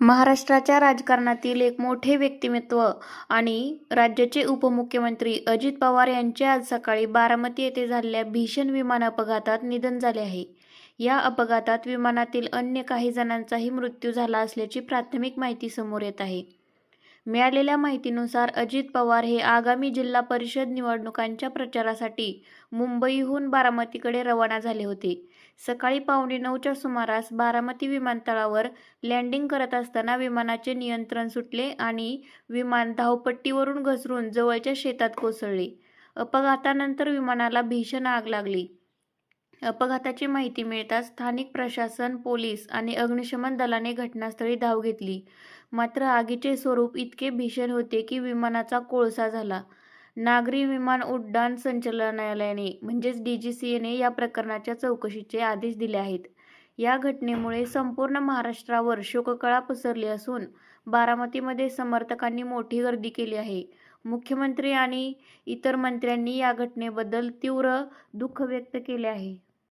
महाराष्ट्राच्या राजकारणातील एक मोठे व्यक्तिमत्व आणि राज्याचे उपमुख्यमंत्री अजित पवार यांचे आज सकाळी बारामती येथे झालेल्या भीषण विमान अपघातात निधन झाले आहे. या अपघातात विमानातील अन्य काही जणांचाही मृत्यू झाला असल्याची प्राथमिक माहिती समोर येत आहे. मिळालेल्या माहितीनुसार अजित पवार हे आगामी जिल्हा परिषद निवडणुकांच्या प्रचारासाठी मुंबईहून बारामतीकडे रवाना झाले होते. सकाळी 9:15च्या सुमारास बारामती विमानतळावर लँडिंग करत असताना विमानाचे नियंत्रण सुटले आणि विमान धावपट्टीवरून घसरून जवळच्या शेतात कोसळले. अपघातानंतर विमानाला भीषण आग लागली. अपघाताची माहिती मिळताच स्थानिक प्रशासन, पोलीस आणि अग्निशमन दलाने घटनास्थळी धाव घेतली. मात्र आगीचे स्वरूप इतके भीषण होते की विमानाचा कोळसा झाला. नागरी विमान उड्डाण संचालनालयाने म्हणजेच DGCAने या प्रकरणाच्या चौकशीचे आदेश दिले आहेत. या घटनेमुळे संपूर्ण महाराष्ट्रावर शोककळा पसरली असून बारामतीमध्ये समर्थकांनी मोठी गर्दी केली आहे. मुख्यमंत्री आणि इतर मंत्र्यांनी या घटनेबद्दल तीव्र दुःख व्यक्त केले आहे.